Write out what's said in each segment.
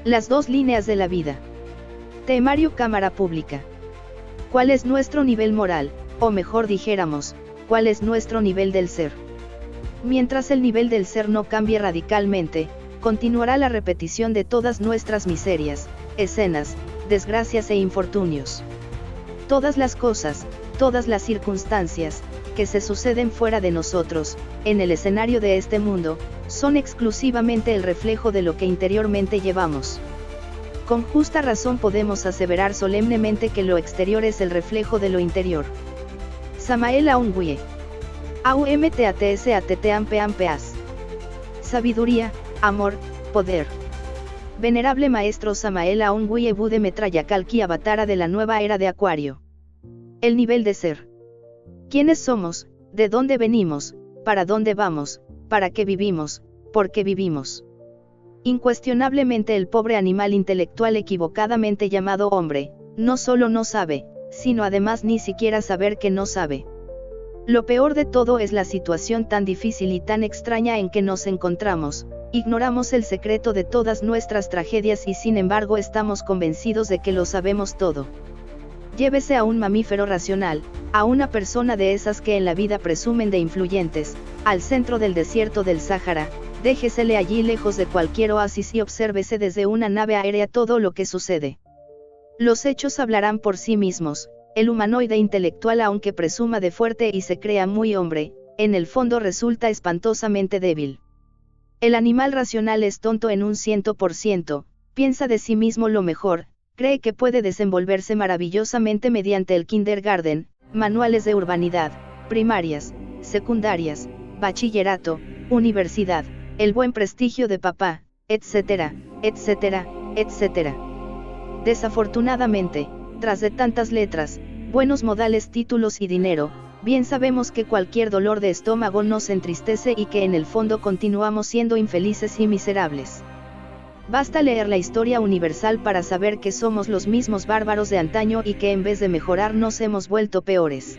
Las dos líneas de la vida. Temario Cámara Pública. ¿Cuál es nuestro nivel moral, o mejor dijéramos, cuál es nuestro nivel del ser? Mientras el nivel del ser no cambie radicalmente, continuará la repetición de todas nuestras miserias, escenas, desgracias e infortunios. Todas las cosas, todas las circunstancias, que se suceden fuera de nosotros, en el escenario de este mundo, son exclusivamente el reflejo de lo que interiormente llevamos. Con justa razón podemos aseverar solemnemente que lo exterior es el reflejo de lo interior. Samael Aungüe. AUMTATSATTAMPAMPAS. Sabiduría, amor, poder. Venerable Maestro Samael Aungüe Bude Metrayacalki Avatara de la nueva era de Acuario. El nivel de ser. ¿Quiénes somos? ¿De dónde venimos? ¿Para dónde vamos? ¿Para qué vivimos? ¿Por qué vivimos? Incuestionablemente el pobre animal intelectual equivocadamente llamado hombre, no solo no sabe, sino además ni siquiera saber que no sabe. Lo peor de todo es la situación tan difícil y tan extraña en que nos encontramos, ignoramos el secreto de todas nuestras tragedias y sin embargo estamos convencidos de que lo sabemos todo. Llévese a un mamífero racional, a una persona de esas que en la vida presumen de influyentes, al centro del desierto del Sáhara, déjesele allí lejos de cualquier oasis y obsérvese desde una nave aérea todo lo que sucede. Los hechos hablarán por sí mismos. El humanoide intelectual, aunque presuma de fuerte y se crea muy hombre, en el fondo resulta espantosamente débil. El animal racional es tonto en un 100%, piensa de sí mismo lo mejor, cree que puede desenvolverse maravillosamente mediante el kindergarten, manuales de urbanidad, primarias, secundarias, bachillerato, universidad, el buen prestigio de papá, etcétera, etcétera, etcétera. Desafortunadamente, tras de tantas letras, buenos modales, títulos y dinero, bien sabemos que cualquier dolor de estómago nos entristece y que en el fondo continuamos siendo infelices y miserables. Basta leer la historia universal para saber que somos los mismos bárbaros de antaño y que en vez de mejorar nos hemos vuelto peores.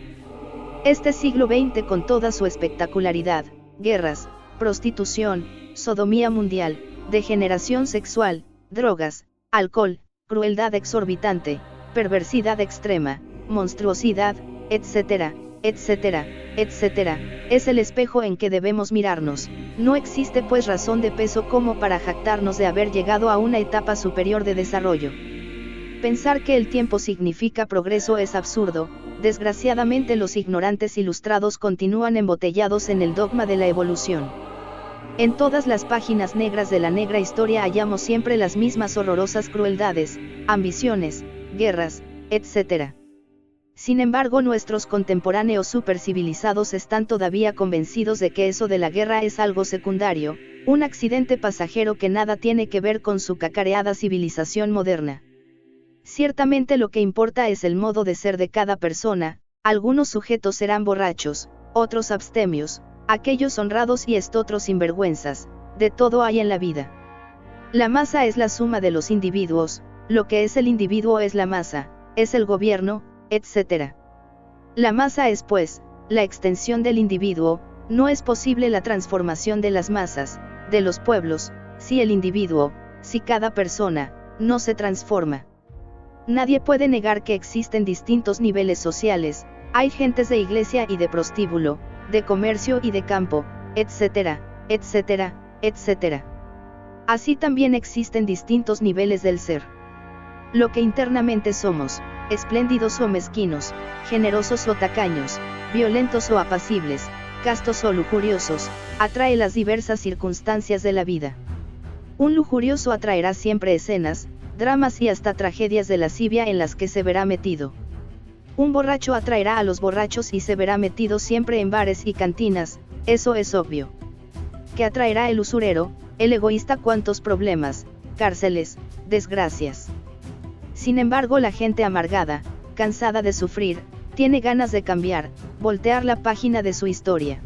Este siglo XX con toda su espectacularidad, guerras, prostitución, sodomía mundial, degeneración sexual, drogas, alcohol, crueldad exorbitante, perversidad extrema, monstruosidad, etcétera, etcétera, etcétera, es el espejo en que debemos mirarnos. No existe pues razón de peso como para jactarnos de haber llegado a una etapa superior de desarrollo. Pensar que el tiempo significa progreso es absurdo. Desgraciadamente los ignorantes ilustrados continúan embotellados en el dogma de la evolución. En todas las páginas negras de la negra historia hallamos siempre las mismas horrorosas crueldades, ambiciones, guerras, etc. Sin embargo, nuestros contemporáneos supercivilizados están todavía convencidos de que eso de la guerra es algo secundario, un accidente pasajero que nada tiene que ver con su cacareada civilización moderna. Ciertamente lo que importa es el modo de ser de cada persona. Algunos sujetos serán borrachos, otros abstemios, aquellos honrados y estotros sinvergüenzas, de todo hay en la vida. La masa es la suma de los individuos, lo que es el individuo es la masa, es el gobierno, etc. La masa es pues, la extensión del individuo. No es posible la transformación de las masas, de los pueblos, si el individuo, si cada persona, no se transforma. Nadie puede negar que existen distintos niveles sociales, hay gentes de iglesia y de prostíbulo, de comercio y de campo, etcétera, etcétera, etcétera. Así también existen distintos niveles del ser. Lo que internamente somos, espléndidos o mezquinos, generosos o tacaños, violentos o apacibles, castos o lujuriosos, atrae las diversas circunstancias de la vida. Un lujurioso atraerá siempre escenas, dramas y hasta tragedias de lascivia en las que se verá metido. Un borracho atraerá a los borrachos y se verá metido siempre en bares y cantinas, eso es obvio. Que atraerá el usurero, el egoísta, cuantos problemas, cárceles, desgracias. Sin embargo, la gente amargada, cansada de sufrir, tiene ganas de cambiar, voltear la página de su historia.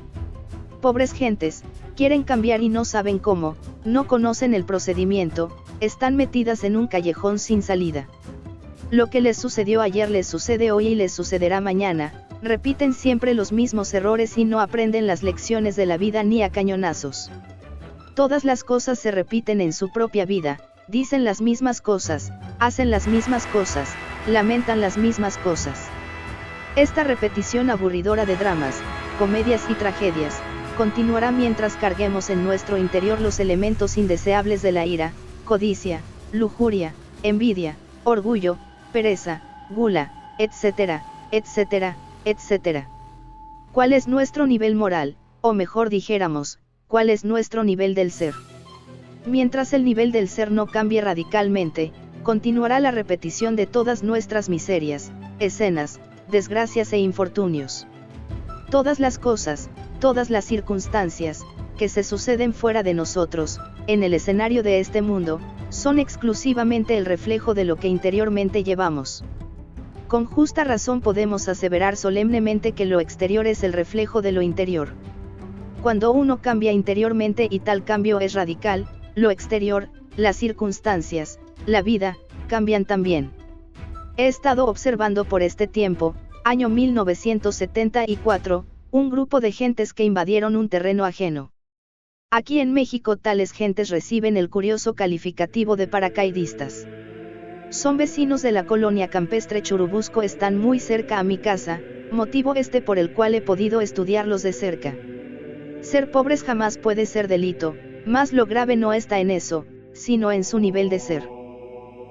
Pobres gentes, quieren cambiar y no saben cómo, no conocen el procedimiento, están metidas en un callejón sin salida. Lo que les sucedió ayer les sucede hoy y les sucederá mañana, repiten siempre los mismos errores y no aprenden las lecciones de la vida ni a cañonazos. Todas las cosas se repiten en su propia vida, dicen las mismas cosas, hacen las mismas cosas, lamentan las mismas cosas. Esta repetición aburridora de dramas, comedias y tragedias, continuará mientras carguemos en nuestro interior los elementos indeseables de la ira, codicia, lujuria, envidia, orgullo, pereza, gula, etcétera, etcétera, etcétera. ¿Cuál es nuestro nivel moral, o mejor dijéramos, cuál es nuestro nivel del ser? Mientras el nivel del ser no cambie radicalmente, continuará la repetición de todas nuestras miserias, escenas, desgracias e infortunios. Todas las cosas, todas las circunstancias, que se suceden fuera de nosotros, en el escenario de este mundo, son exclusivamente el reflejo de lo que interiormente llevamos. Con justa razón podemos aseverar solemnemente que lo exterior es el reflejo de lo interior. Cuando uno cambia interiormente y tal cambio es radical, lo exterior, las circunstancias, la vida, cambian también. He estado observando por este tiempo, año 1974, un grupo de gentes que invadieron un terreno ajeno. Aquí en México tales gentes reciben el curioso calificativo de paracaidistas. Son vecinos de la colonia campestre Churubusco, están muy cerca a mi casa, motivo este por el cual he podido estudiarlos de cerca. Ser pobres jamás puede ser delito, mas lo grave no está en eso, sino en su nivel de ser.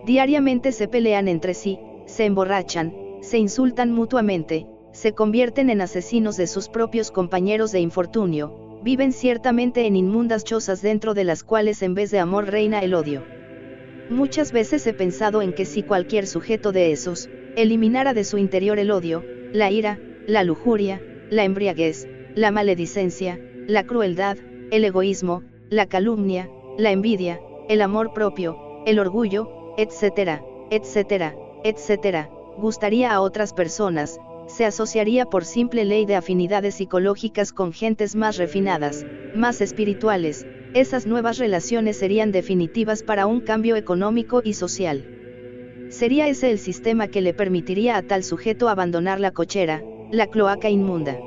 Diariamente se pelean entre sí, se emborrachan, se insultan mutuamente, se convierten en asesinos de sus propios compañeros de infortunio, viven ciertamente en inmundas chozas dentro de las cuales en vez de amor reina el odio. Muchas veces he pensado en que si cualquier sujeto de esos, eliminara de su interior el odio, la ira, la lujuria, la embriaguez, la maledicencia, la crueldad, el egoísmo, la calumnia, la envidia, el amor propio, el orgullo, etcétera, etcétera, etcétera, gustaría a otras personas, se asociaría por simple ley de afinidades psicológicas con gentes más refinadas, más espirituales, esas nuevas relaciones serían definitivas para un cambio económico y social. Sería ese el sistema que le permitiría a tal sujeto abandonar la cochera, la cloaca inmunda.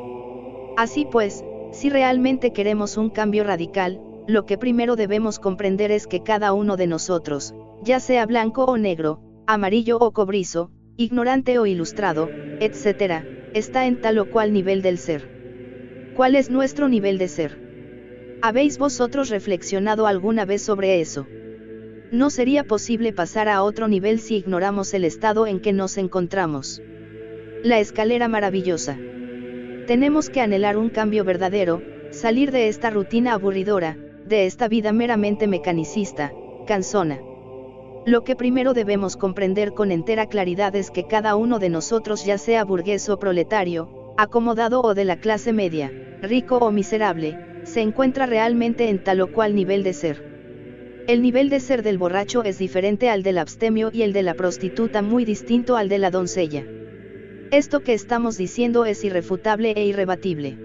Así pues, si realmente queremos un cambio radical, lo que primero debemos comprender es que cada uno de nosotros, ya sea blanco o negro, amarillo o cobrizo, ignorante o ilustrado, etc., está en tal o cual nivel del ser. ¿Cuál es nuestro nivel de ser? ¿Habéis vosotros reflexionado alguna vez sobre eso? No sería posible pasar a otro nivel si ignoramos el estado en que nos encontramos. La escalera maravillosa. Tenemos que anhelar un cambio verdadero, salir de esta rutina aburridora, de esta vida meramente mecanicista, cansona. Lo que primero debemos comprender con entera claridad es que cada uno de nosotros, ya sea burgués o proletario, acomodado o de la clase media, rico o miserable, se encuentra realmente en tal o cual nivel de ser. El nivel de ser del borracho es diferente al del abstemio y el de la prostituta muy distinto al de la doncella. Esto que estamos diciendo es irrefutable e irrebatible.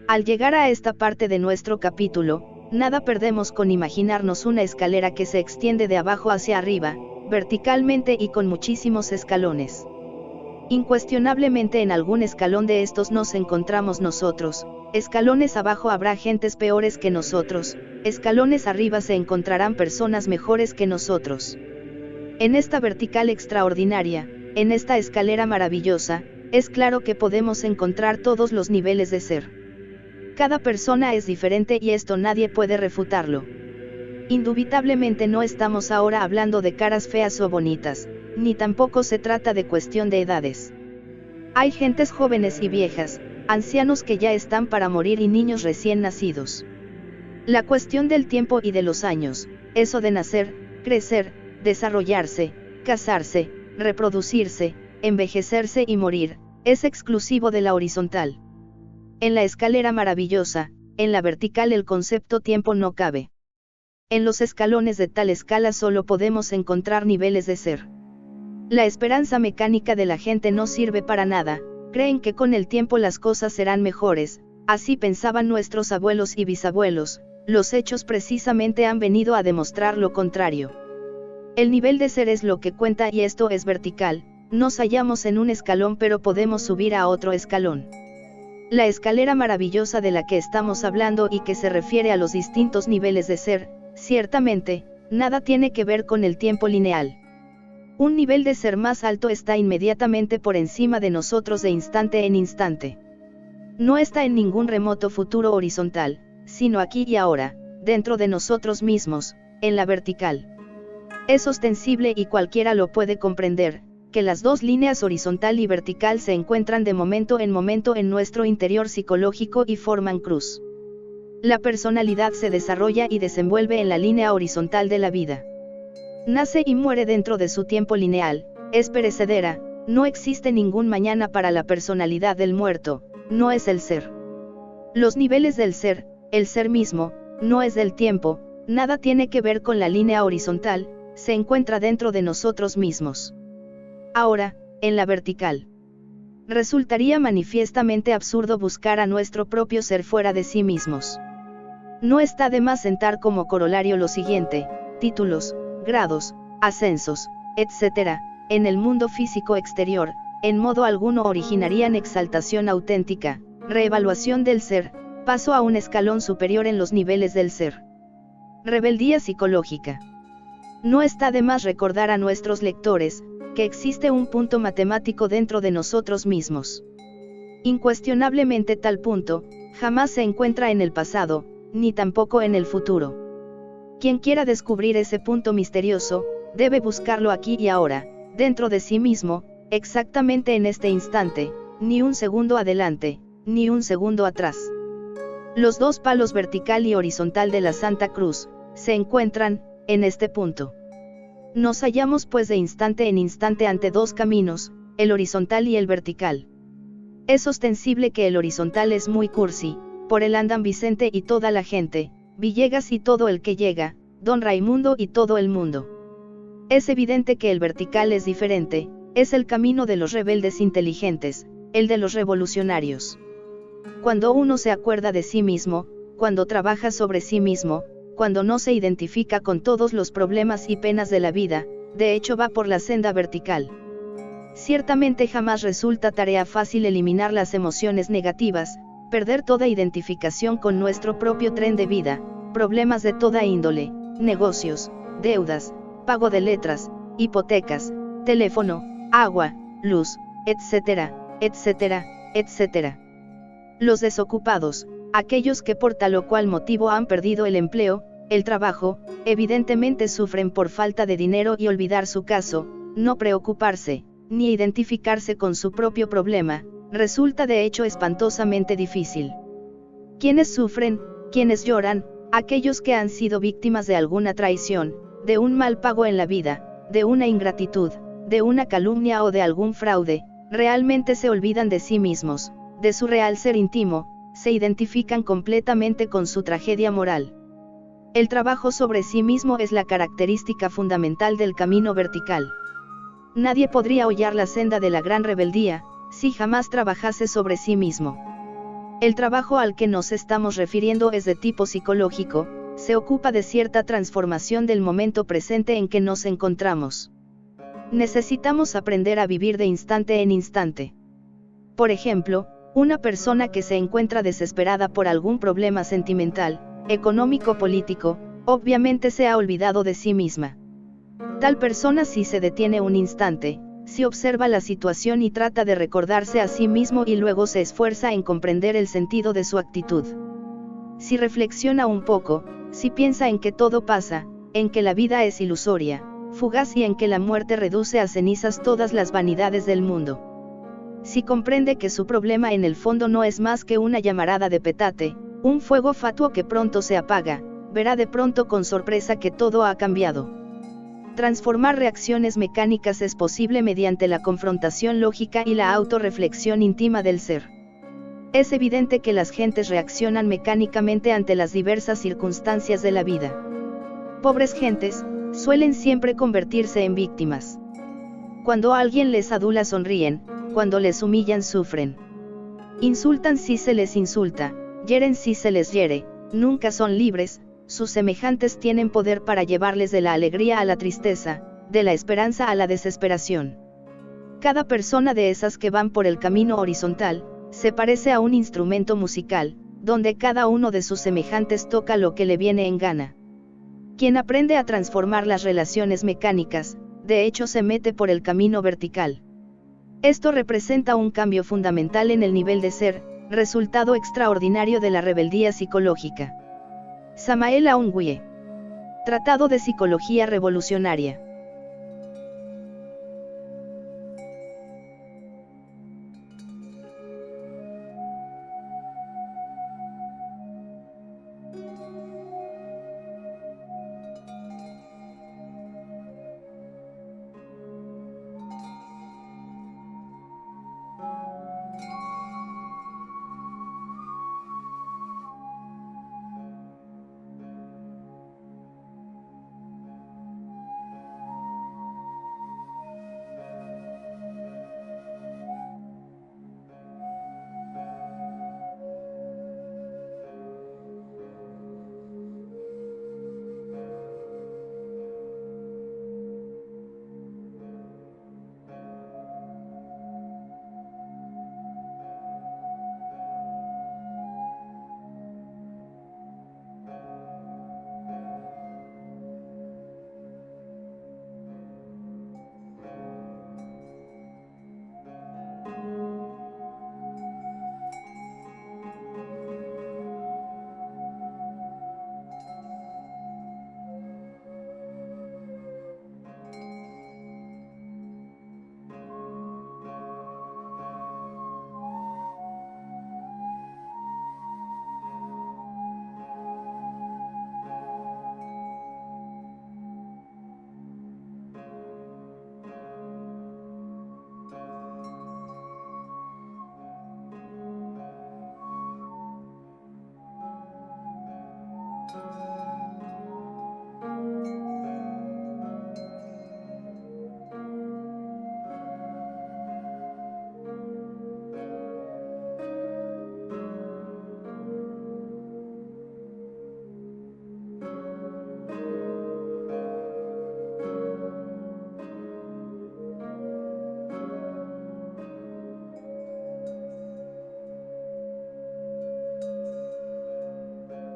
Al llegar a esta parte de nuestro capítulo, nada perdemos con imaginarnos una escalera que se extiende de abajo hacia arriba, verticalmente y con muchísimos escalones. Incuestionablemente en algún escalón de estos nos encontramos nosotros, escalones abajo habrá gentes peores que nosotros, escalones arriba se encontrarán personas mejores que nosotros. En esta vertical extraordinaria, en esta escalera maravillosa, es claro que podemos encontrar todos los niveles de ser. Cada persona es diferente y esto nadie puede refutarlo. Indubitablemente no estamos ahora hablando de caras feas o bonitas, ni tampoco se trata de cuestión de edades. Hay gentes jóvenes y viejas, ancianos que ya están para morir y niños recién nacidos. La cuestión del tiempo y de los años, eso de nacer, crecer, desarrollarse, casarse, reproducirse, envejecerse y morir, es exclusivo de la horizontal. En la escalera maravillosa, en la vertical el concepto tiempo no cabe. En los escalones de tal escala solo podemos encontrar niveles de ser. La esperanza mecánica de la gente no sirve para nada, creen que con el tiempo las cosas serán mejores, así pensaban nuestros abuelos y bisabuelos, los hechos precisamente han venido a demostrar lo contrario. El nivel de ser es lo que cuenta y esto es vertical, nos hallamos en un escalón pero podemos subir a otro escalón. La escalera maravillosa de la que estamos hablando y que se refiere a los distintos niveles de ser, ciertamente, nada tiene que ver con el tiempo lineal. Un nivel de ser más alto está inmediatamente por encima de nosotros de instante en instante. No está en ningún remoto futuro horizontal, sino aquí y ahora, dentro de nosotros mismos, en la vertical. Es ostensible y cualquiera lo puede comprender, que las dos líneas horizontal y vertical se encuentran de momento en nuestro interior psicológico y forman cruz. La personalidad se desarrolla y desenvuelve en la línea horizontal de la vida. Nace y muere dentro de su tiempo lineal, es perecedera, no existe ningún mañana para la personalidad del muerto, no es el ser. Los niveles del ser, el ser mismo, no es del tiempo, nada tiene que ver con la línea horizontal, se encuentra dentro de nosotros mismos. Ahora, en la vertical. Resultaría manifiestamente absurdo buscar a nuestro propio ser fuera de sí mismos. No está de más sentar como corolario lo siguiente: títulos, grados, ascensos, etc., en el mundo físico exterior, en modo alguno originarían exaltación auténtica, reevaluación del ser, paso a un escalón superior en los niveles del ser. Rebeldía psicológica. No está de más recordar a nuestros lectores, que existe un punto matemático dentro de nosotros mismos. Incuestionablemente tal punto, jamás se encuentra en el pasado, ni tampoco en el futuro. Quien quiera descubrir ese punto misterioso, debe buscarlo aquí y ahora, dentro de sí mismo, exactamente en este instante, ni un segundo adelante, ni un segundo atrás. Los dos palos vertical y horizontal de la Santa Cruz, se encuentran, en este punto. Nos hallamos pues de instante en instante ante dos caminos, el horizontal y el vertical. Es ostensible que el horizontal es muy cursi, por él andan Vicente y toda la gente, Villegas y todo el que llega, Don Raimundo y todo el mundo. Es evidente que el vertical es diferente, es el camino de los rebeldes inteligentes, el de los revolucionarios. Cuando uno se acuerda de sí mismo, cuando trabaja sobre sí mismo, cuando no se identifica con todos los problemas y penas de la vida, de hecho va por la senda vertical. Ciertamente jamás resulta tarea fácil eliminar las emociones negativas, perder toda identificación con nuestro propio tren de vida, problemas de toda índole, negocios, deudas, pago de letras, hipotecas, teléfono, agua, luz, etcétera, etcétera, etcétera. Los desocupados, aquellos que por tal o cual motivo han perdido el empleo, el trabajo, evidentemente sufren por falta de dinero y olvidar su caso, no preocuparse, ni identificarse con su propio problema, resulta de hecho espantosamente difícil. ¿Quiénes sufren, quienes lloran? Aquellos que han sido víctimas de alguna traición, de un mal pago en la vida, de una ingratitud, de una calumnia o de algún fraude, realmente se olvidan de sí mismos, de su real ser íntimo, se identifican completamente con su tragedia moral. El trabajo sobre sí mismo es la característica fundamental del camino vertical. Nadie podría hollar la senda de la gran rebeldía, si jamás trabajase sobre sí mismo. El trabajo al que nos estamos refiriendo es de tipo psicológico, se ocupa de cierta transformación del momento presente en que nos encontramos. Necesitamos aprender a vivir de instante en instante. Por ejemplo, una persona que se encuentra desesperada por algún problema sentimental, económico, político, obviamente se ha olvidado de sí misma. Tal persona si se detiene un instante, si observa la situación y trata de recordarse a sí mismo y luego se esfuerza en comprender el sentido de su actitud. Si reflexiona un poco, si piensa en que todo pasa, en que la vida es ilusoria, fugaz y en que la muerte reduce a cenizas todas las vanidades del mundo. Si comprende que su problema en el fondo no es más que una llamarada de petate, un fuego fatuo que pronto se apaga, verá de pronto con sorpresa que todo ha cambiado. Transformar reacciones mecánicas es posible mediante la confrontación lógica y la autorreflexión íntima del ser. Es evidente que las gentes reaccionan mecánicamente ante las diversas circunstancias de la vida. Pobres gentes, suelen siempre convertirse en víctimas. Cuando alguien les adula sonríen, cuando les humillan sufren. Insultan si se les insulta, hieren si se les hiere, nunca son libres, sus semejantes tienen poder para llevarles de la alegría a la tristeza, de la esperanza a la desesperación. Cada persona de esas que van por el camino horizontal, se parece a un instrumento musical, donde cada uno de sus semejantes toca lo que le viene en gana. Quien aprende a transformar las relaciones mecánicas, de hecho se mete por el camino vertical. Esto representa un cambio fundamental en el nivel de ser, resultado extraordinario de la rebeldía psicológica. Samael Aun Weor. Tratado de Psicología Revolucionaria.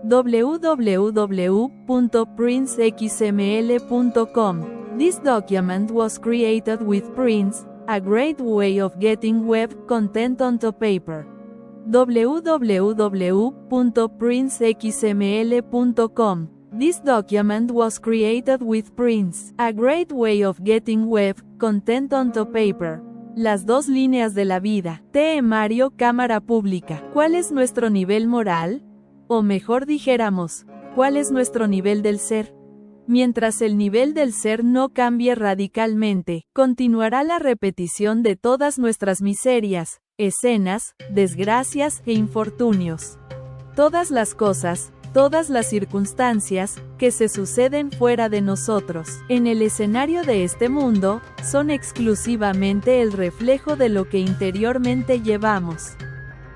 www.princexml.com. This document was created with Prince, a great way of getting web content onto paper. www.princexml.com. This document was created with Prince, a great way of getting web content onto paper. Las dos líneas de la vida. Mario Cámara Pública. ¿Cuál es nuestro nivel moral? O mejor dijéramos, ¿cuál es nuestro nivel del ser? Mientras el nivel del ser no cambie radicalmente, continuará la repetición de todas nuestras miserias, escenas, desgracias e infortunios. Todas las cosas, todas las circunstancias, que se suceden fuera de nosotros, en el escenario de este mundo, son exclusivamente el reflejo de lo que interiormente llevamos.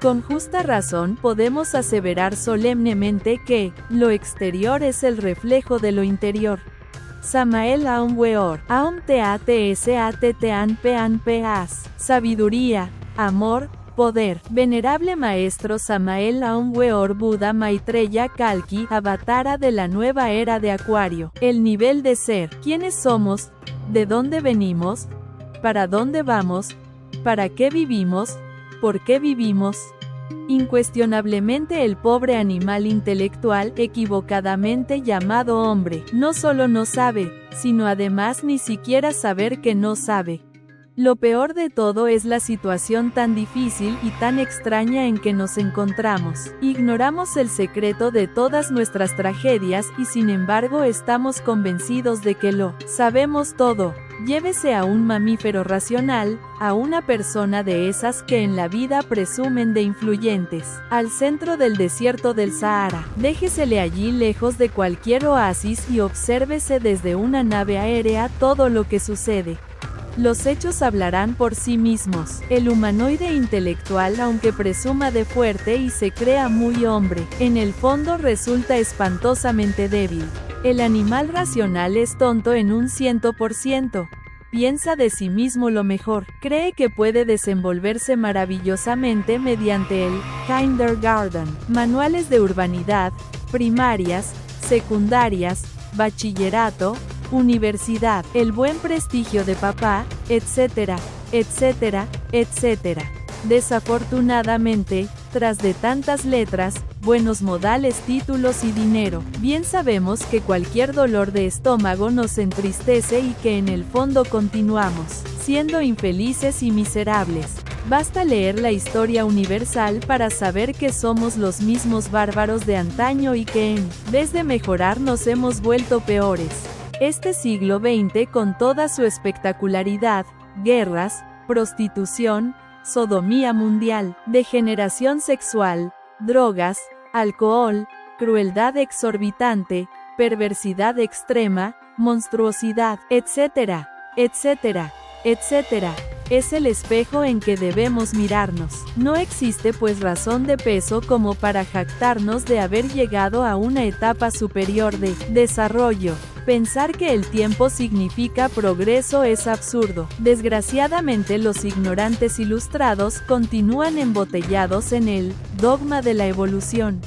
Con justa razón podemos aseverar solemnemente que, lo exterior es el reflejo de lo interior. Samael Aun Weor. Aum Tean Pean Peas. Sabiduría, amor, poder. Venerable Maestro Samael Aun Weor Buda Maitreya Kalki, avatara de la nueva era de Acuario. El nivel de ser. ¿Quiénes somos? ¿De dónde venimos? ¿Para dónde vamos? ¿Para qué vivimos? ¿Por qué vivimos? Incuestionablemente el pobre animal intelectual, equivocadamente llamado hombre, no solo no sabe, sino además ni siquiera saber que no sabe. Lo peor de todo es la situación tan difícil y tan extraña en que nos encontramos. Ignoramos el secreto de todas nuestras tragedias y sin embargo estamos convencidos de que lo sabemos todo. Llévese a un mamífero racional, a una persona de esas que en la vida presumen de influyentes, al centro del desierto del Sahara. Déjesele allí lejos de cualquier oasis y obsérvese desde una nave aérea todo lo que sucede. Los hechos hablarán por sí mismos. El humanoide intelectual, aunque presuma de fuerte y se crea muy hombre, en el fondo resulta espantosamente débil. El animal racional es tonto en un 100%. Piensa de sí mismo lo mejor. Cree que puede desenvolverse maravillosamente mediante el kindergarten, manuales de urbanidad, primarias, secundarias, bachillerato, universidad, el buen prestigio de papá, etcétera, etcétera, etcétera. Desafortunadamente, tras de tantas letras, buenos modales, títulos y dinero, bien sabemos que cualquier dolor de estómago nos entristece y que en el fondo continuamos siendo infelices y miserables. Basta leer la historia universal para saber que somos los mismos bárbaros de antaño y que en vez de mejorar nos hemos vuelto peores. Este siglo XX, con toda su espectacularidad, guerras, prostitución, sodomía mundial, degeneración sexual, drogas, alcohol, crueldad exorbitante, perversidad extrema, monstruosidad, etcétera, etcétera, etcétera, es el espejo en que debemos mirarnos. No existe pues razón de peso como para jactarnos de haber llegado a una etapa superior de desarrollo. Pensar que el tiempo significa progreso es absurdo. Desgraciadamente los ignorantes ilustrados continúan embotellados en el dogma de la evolución.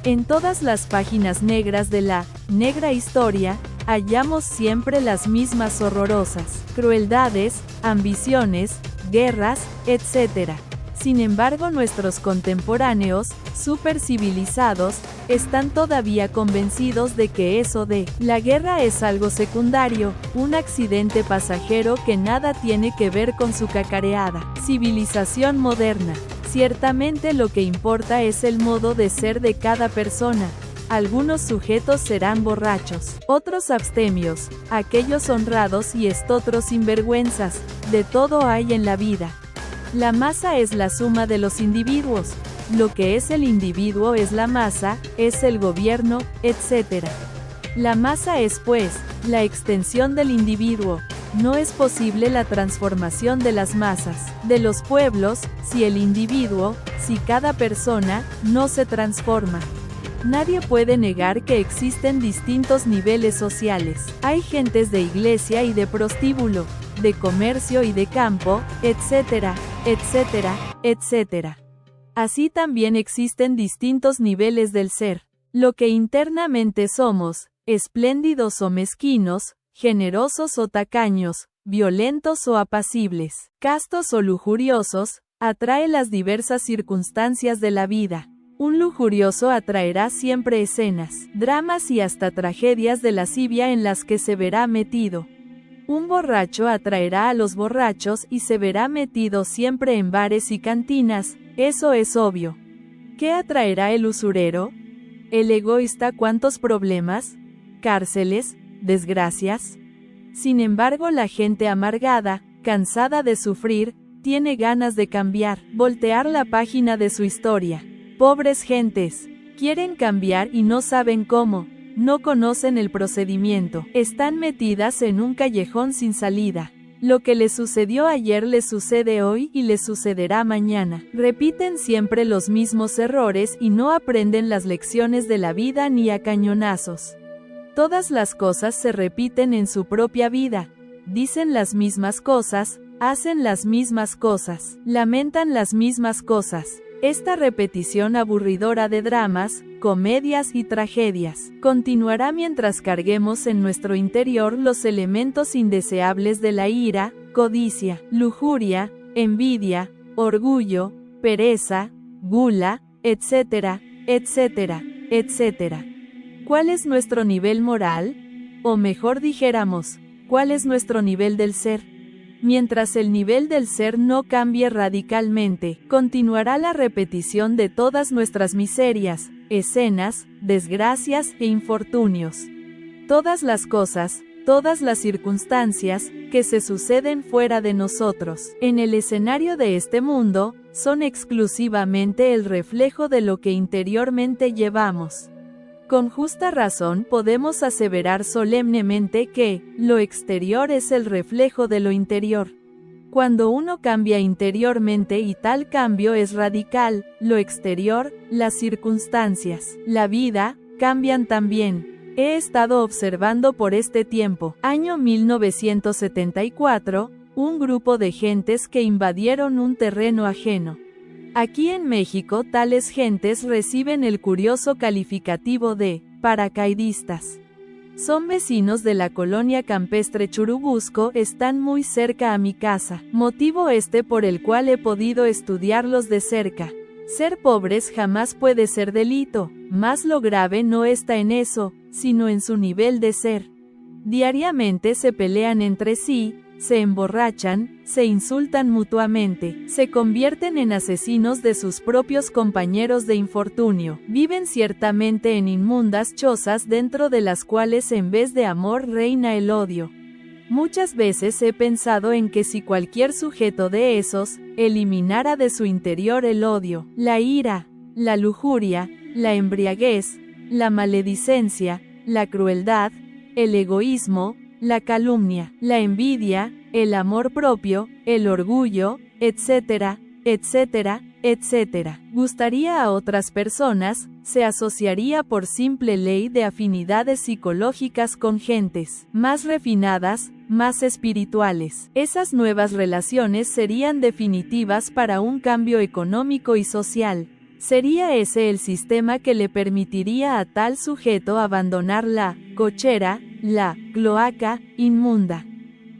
En todas las páginas negras de la negra historia, hallamos siempre las mismas horrorosas crueldades, ambiciones, guerras, etc. Sin embargo, nuestros contemporáneos, supercivilizados, están todavía convencidos de que eso de la guerra es algo secundario, un accidente pasajero que nada tiene que ver con su cacareada civilización moderna. Ciertamente lo que importa es el modo de ser de cada persona. Algunos sujetos serán borrachos, otros abstemios, aquellos honrados y estotros sinvergüenzas, de todo hay en la vida. La masa es la suma de los individuos, lo que es el individuo es la masa, es el gobierno, etc. La masa es, pues, la extensión del individuo. No es posible la transformación de las masas, de los pueblos, si el individuo, si cada persona, no se transforma. Nadie puede negar que existen distintos niveles sociales. Hay gentes de iglesia y de prostíbulo, de comercio y de campo, etcétera, etcétera, etcétera. Así también existen distintos niveles del ser. Lo que internamente somos, espléndidos o mezquinos, generosos o tacaños, violentos o apacibles, castos o lujuriosos, atrae las diversas circunstancias de la vida. Un lujurioso atraerá siempre escenas, dramas y hasta tragedias de lascivia en las que se verá metido. Un borracho atraerá a los borrachos y se verá metido siempre en bares y cantinas, eso es obvio. ¿Qué atraerá el usurero? ¿El egoísta cuántos problemas? ¿Cárceles? ¿Desgracias? Sin embargo, la gente amargada, cansada de sufrir, tiene ganas de cambiar, voltear la página de su historia. Pobres gentes, quieren cambiar y no saben cómo, no conocen el procedimiento, están metidas en un callejón sin salida. Lo que les sucedió ayer les sucede hoy y les sucederá mañana. Repiten siempre los mismos errores y no aprenden las lecciones de la vida ni a cañonazos. Todas las cosas se repiten en su propia vida, dicen las mismas cosas, hacen las mismas cosas, lamentan las mismas cosas. Esta repetición aburridora de dramas, comedias y tragedias, continuará mientras carguemos en nuestro interior los elementos indeseables de la ira, codicia, lujuria, envidia, orgullo, pereza, gula, etcétera, etcétera, etcétera. ¿Cuál es nuestro nivel moral? O mejor dijéramos, ¿cuál es nuestro nivel del ser? Mientras el nivel del ser no cambie radicalmente, continuará la repetición de todas nuestras miserias, escenas, desgracias e infortunios. Todas las cosas, todas las circunstancias, que se suceden fuera de nosotros, en el escenario de este mundo, son exclusivamente el reflejo de lo que interiormente llevamos. Con justa razón podemos aseverar solemnemente que, lo exterior es el reflejo de lo interior. Cuando uno cambia interiormente y tal cambio es radical, lo exterior, las circunstancias, la vida, cambian también. He estado observando por este tiempo, año 1974, un grupo de gentes que invadieron un terreno ajeno. Aquí en México tales gentes reciben el curioso calificativo de paracaidistas. Son vecinos de la colonia campestre Churubusco, están muy cerca a mi casa, motivo por el cual he podido estudiarlos de cerca. Ser pobres jamás puede ser delito, mas lo grave no está en eso, sino en su nivel de ser. Diariamente se pelean entre sí, se emborrachan, se insultan mutuamente, se convierten en asesinos de sus propios compañeros de infortunio, viven ciertamente en inmundas chozas dentro de las cuales en vez de amor reina el odio. Muchas veces he pensado en que si cualquier sujeto de esos, eliminara de su interior el odio, la ira, la lujuria, la embriaguez, la maledicencia, la crueldad, el egoísmo, la calumnia, la envidia, el amor propio, el orgullo, etcétera, etcétera, etcétera, gustaría a otras personas, se asociaría por simple ley de afinidades psicológicas con gentes más refinadas, más espirituales. Esas nuevas relaciones serían definitivas para un cambio económico y social. Sería ese el sistema que le permitiría a tal sujeto abandonar la cochera, la cloaca inmunda.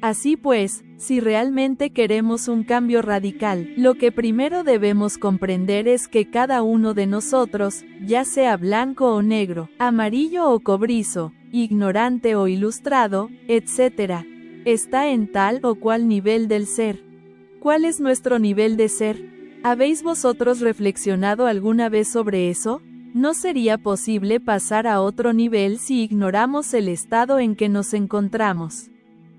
Así pues, si realmente queremos un cambio radical, lo que primero debemos comprender es que cada uno de nosotros, ya sea blanco o negro, amarillo o cobrizo, ignorante o ilustrado, etc., está en tal o cual nivel del ser. ¿Cuál es nuestro nivel de ser? ¿Habéis vosotros reflexionado alguna vez sobre eso? No sería posible pasar a otro nivel si ignoramos el estado en que nos encontramos.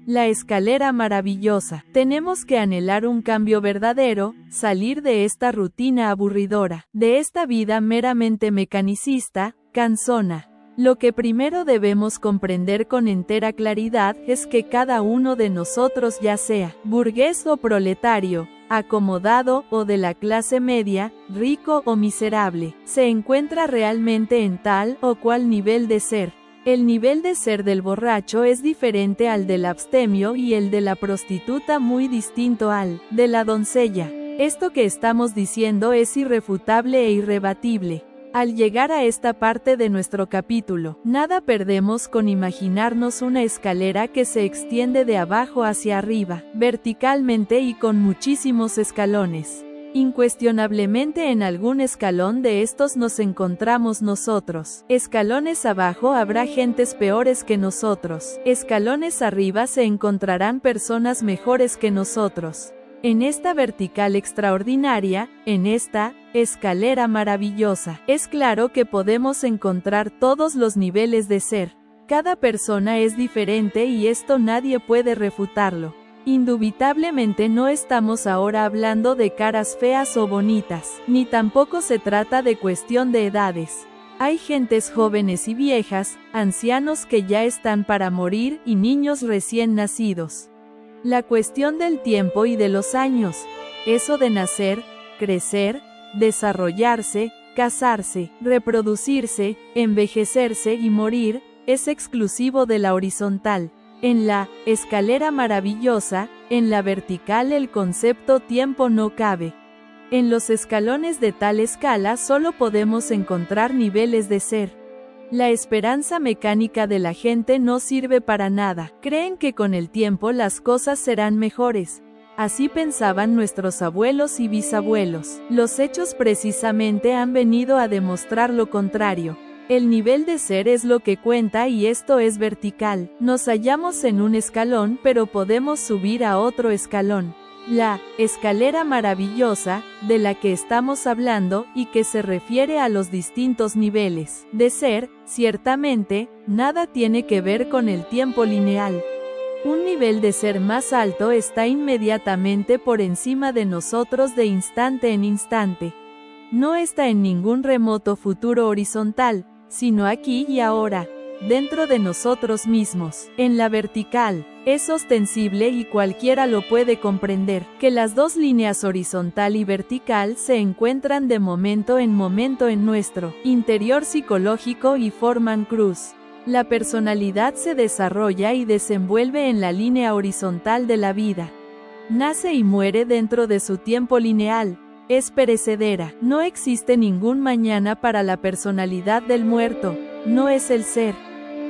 La escalera maravillosa. Tenemos que anhelar un cambio verdadero, salir de esta rutina aburridora, de esta vida meramente mecanicista, cansona. Lo que primero debemos comprender con entera claridad es que cada uno de nosotros, ya sea burgués o proletario, acomodado o de la clase media, rico o miserable, se encuentra realmente en tal o cual nivel de ser. El nivel de ser del borracho es diferente al del abstemio y el de la prostituta muy distinto al de la doncella. Esto que estamos diciendo es irrefutable e irrebatible. Al llegar a esta parte de nuestro capítulo, nada perdemos con imaginarnos una escalera que se extiende de abajo hacia arriba, verticalmente y con muchísimos escalones. Incuestionablemente en algún escalón de estos nos encontramos nosotros. Escalones abajo habrá gentes peores que nosotros. Escalones arriba se encontrarán personas mejores que nosotros. En esta vertical extraordinaria, en esta escalera maravillosa, es claro que podemos encontrar todos los niveles de ser. Cada persona es diferente y esto nadie puede refutarlo. Indubitablemente no estamos ahora hablando de caras feas o bonitas, ni tampoco se trata de cuestión de edades. Hay gentes jóvenes y viejas, ancianos que ya están para morir y niños recién nacidos. La cuestión del tiempo y de los años, eso de nacer, crecer, desarrollarse, casarse, reproducirse, envejecerse y morir, es exclusivo de la horizontal. En la escalera maravillosa, en la vertical el concepto tiempo no cabe. En los escalones de tal escala solo podemos encontrar niveles de ser. La esperanza mecánica de la gente no sirve para nada. Creen que con el tiempo las cosas serán mejores. Así pensaban nuestros abuelos y bisabuelos. Los hechos precisamente han venido a demostrar lo contrario. El nivel de ser es lo que cuenta y esto es vertical. Nos hallamos en un escalón pero podemos subir a otro escalón. La escalera maravillosa, de la que estamos hablando y que se refiere a los distintos niveles de ser, ciertamente, nada tiene que ver con el tiempo lineal. Un nivel de ser más alto está inmediatamente por encima de nosotros de instante en instante. No está en ningún remoto futuro horizontal, sino aquí y ahora, dentro de nosotros mismos, en la vertical. Es ostensible y cualquiera lo puede comprender, que las dos líneas horizontal y vertical se encuentran de momento en nuestro interior psicológico y forman cruz. La personalidad se desarrolla y desenvuelve en la línea horizontal de la vida. Nace y muere dentro de su tiempo lineal. Es perecedera. No existe ningún mañana para la personalidad del muerto. No es el ser.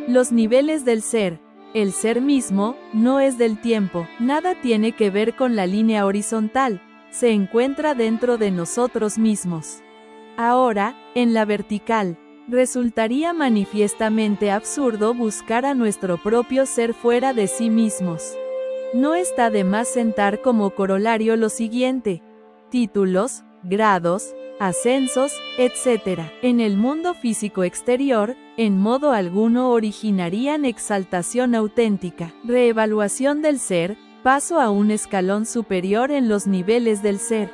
Los niveles del ser. El ser mismo, no es del tiempo, nada tiene que ver con la línea horizontal, se encuentra dentro de nosotros mismos. Ahora, en la vertical, resultaría manifiestamente absurdo buscar a nuestro propio ser fuera de sí mismos. No está de más sentar como corolario lo siguiente: títulos, grados, ascensos, etc. en el mundo físico exterior, en modo alguno originarían exaltación auténtica, reevaluación del ser, paso a un escalón superior en los niveles del ser.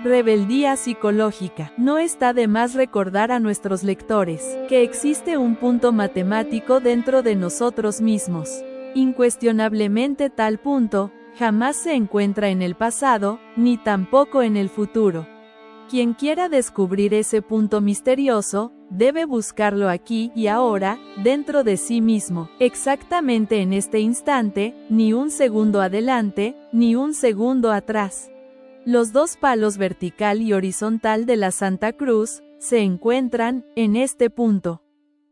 Rebeldía psicológica. No está de más recordar a nuestros lectores que existe un punto matemático dentro de nosotros mismos. Incuestionablemente tal punto jamás se encuentra en el pasado, ni tampoco en el futuro. Quien quiera descubrir ese punto misterioso, debe buscarlo aquí y ahora, dentro de sí mismo, exactamente en este instante, ni un segundo adelante, ni un segundo atrás. Los dos palos vertical y horizontal de la Santa Cruz se encuentran en este punto.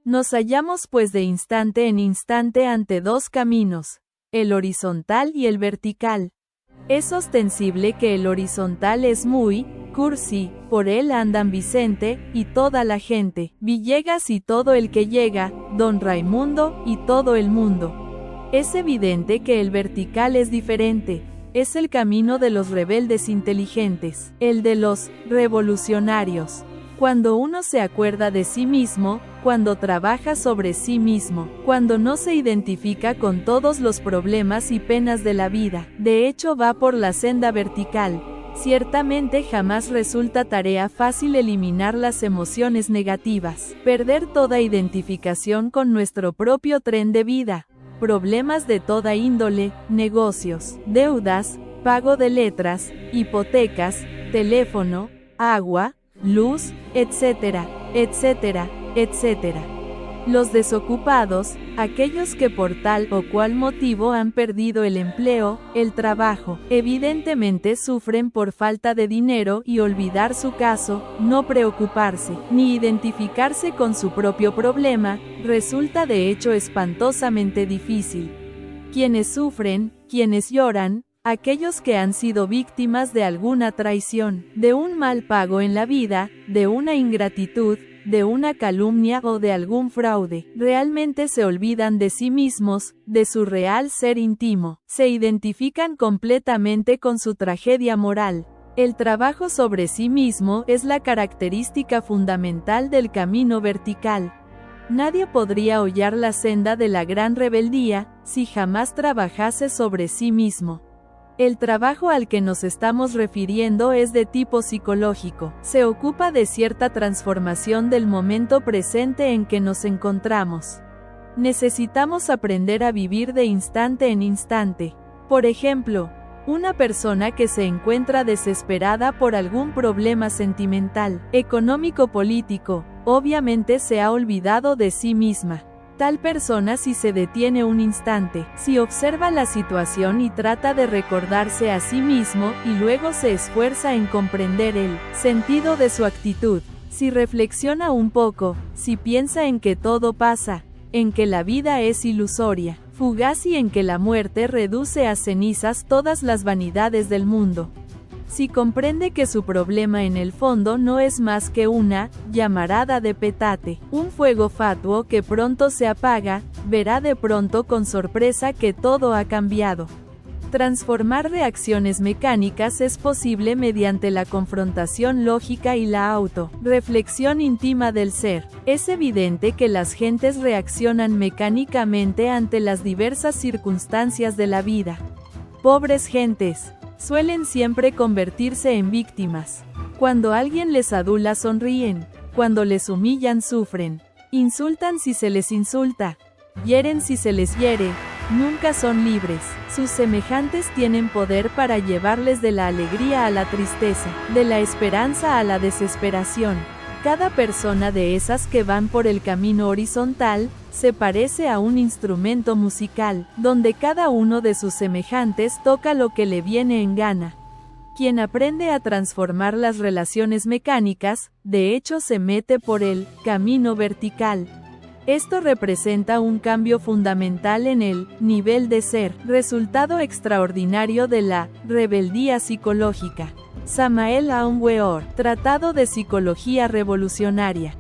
Nos hallamos pues de instante en instante ante dos caminos, el horizontal y el vertical. Es ostensible que el horizontal es muy cursi, por él andan Vicente y toda la gente, Villegas y todo el que llega, don Raimundo y todo el mundo. Es evidente que el vertical es diferente, es el camino de los rebeldes inteligentes, el de los revolucionarios. Cuando uno se acuerda de sí mismo, cuando trabaja sobre sí mismo, cuando no se identifica con todos los problemas y penas de la vida, de hecho va por la senda vertical. Ciertamente jamás resulta tarea fácil eliminar las emociones negativas, perder toda identificación con nuestro propio tren de vida, problemas de toda índole, negocios, deudas, pago de letras, hipotecas, teléfono, agua, luz, etcétera, etcétera, etcétera. Los desocupados, aquellos que por tal o cual motivo han perdido el empleo, el trabajo, evidentemente sufren por falta de dinero y olvidar su caso, no preocuparse, ni identificarse con su propio problema, resulta de hecho espantosamente difícil. Quienes sufren, quienes lloran, aquellos que han sido víctimas de alguna traición, de un mal pago en la vida, de una ingratitud, de una calumnia o de algún fraude, realmente se olvidan de sí mismos, de su real ser íntimo, se identifican completamente con su tragedia moral. El trabajo sobre sí mismo es la característica fundamental del camino vertical. Nadie podría hollar la senda de la gran rebeldía, si jamás trabajase sobre sí mismo. El trabajo al que nos estamos refiriendo es de tipo psicológico, se ocupa de cierta transformación del momento presente en que nos encontramos. Necesitamos aprender a vivir de instante en instante. Por ejemplo, una persona que se encuentra desesperada por algún problema sentimental, económico-político, obviamente se ha olvidado de sí misma. Tal persona, si se detiene un instante, si observa la situación y trata de recordarse a sí mismo y luego se esfuerza en comprender el sentido de su actitud, si reflexiona un poco, si piensa en que todo pasa, en que la vida es ilusoria, fugaz y en que la muerte reduce a cenizas todas las vanidades del mundo. Si comprende que su problema en el fondo no es más que una llamarada de petate, un fuego fatuo que pronto se apaga, verá de pronto con sorpresa que todo ha cambiado. Transformar reacciones mecánicas es posible mediante la confrontación lógica y la auto-reflexión íntima del ser. Es evidente que las gentes reaccionan mecánicamente ante las diversas circunstancias de la vida. Pobres gentes. Suelen siempre convertirse en víctimas. Cuando alguien les adula sonríen, cuando les humillan sufren, insultan si se les insulta, hieren si se les hiere, nunca son libres. Sus semejantes tienen poder para llevarles de la alegría a la tristeza, de la esperanza a la desesperación. Cada persona de esas que van por el camino horizontal, se parece a un instrumento musical, donde cada uno de sus semejantes toca lo que le viene en gana. Quien aprende a transformar las relaciones mecánicas, de hecho se mete por el camino vertical. Esto representa un cambio fundamental en el nivel de ser, resultado extraordinario de la rebeldía psicológica. Samael Aun Weor, Tratado de Psicología Revolucionaria.